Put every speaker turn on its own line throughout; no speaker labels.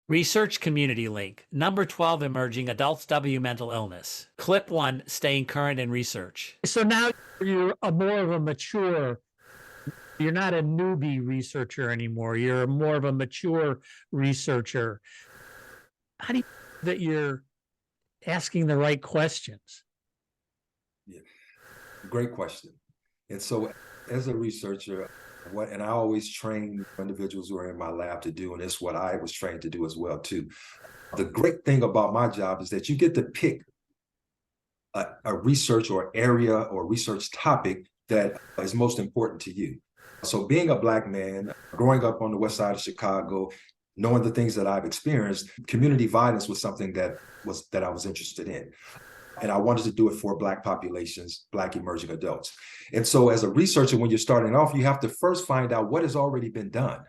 Research community link. Number 12, emerging adults W mental illness. Clip 1, staying current in research. So now you're more of a mature, you're not a newbie researcher anymore. You're more of a mature researcher. How do you that you're asking the right questions?
Yeah, great question. And so as a researcher, and I always train individuals who are in my lab to do, and it's what I was trained to do as well too. The great thing about my job is that you get to pick a research or area or research topic that is most important to you. So being a Black man, growing up on the west side of Chicago, knowing the things that I've experienced, community violence was something that I was interested in. And I wanted to do it for Black populations, Black emerging adults. And so as a researcher, when you're starting off, you have to first find out what has already been done.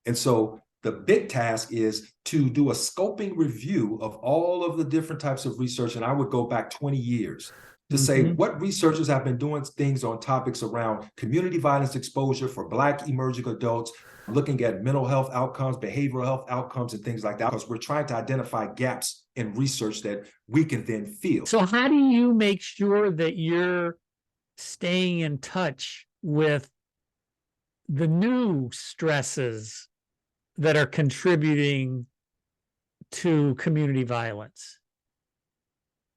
And so the big task is to do a scoping review of all of the different types of research. And I would go back 20 years to say what researchers have been doing things on topics around community violence exposure for Black emerging adults, looking at mental health outcomes, behavioral health outcomes, and things like that, because we're trying to identify gaps in research that we can then fill.
So how do you make sure that you're staying in touch with the new stresses that are contributing to community violence?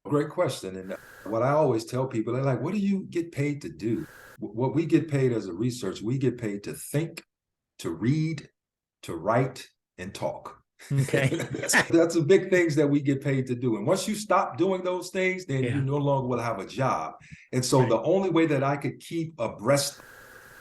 Great question. And what I always tell people, they're like, what do you get paid to do? What we get paid as a research, we get paid to think, to read, to write, and talk.
Okay.
That's the big things that we get paid to do. And once you stop doing those things, then you no longer will have a job. And so the only way that I could keep abreast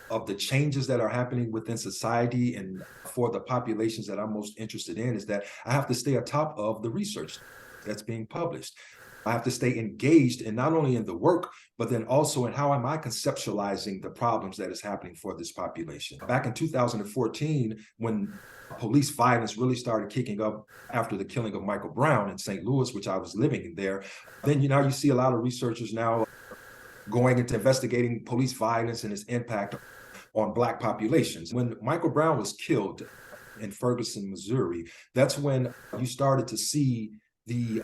of the changes that are happening within society and for the populations that I'm most interested in is that I have to stay atop of the research that's being published. I have to stay engaged in not only in the work, but then also in how am I conceptualizing the problems that is happening for this population. Back in 2014, when police violence really started kicking up after the killing of Michael Brown in St. Louis, which I was living in there, then you see a lot of researchers now going into investigating police violence and its impact on Black populations. When Michael Brown was killed in Ferguson, Missouri, that's when you started to see the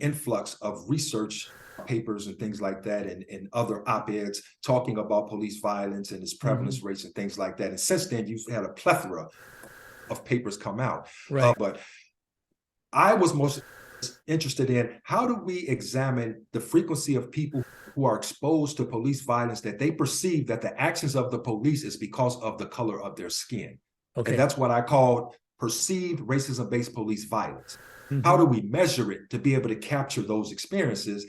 influx of research papers and things like that, and other op-eds talking about police violence and its prevalence rates and things like that. And since then, you've had a plethora of papers come out. But I was most interested in how do we examine the frequency of people who are exposed to police violence that they perceive that the actions of the police is because of the color of their skin. And that's what I called perceived racism-based police violence. How do we measure it to be able to capture those experiences?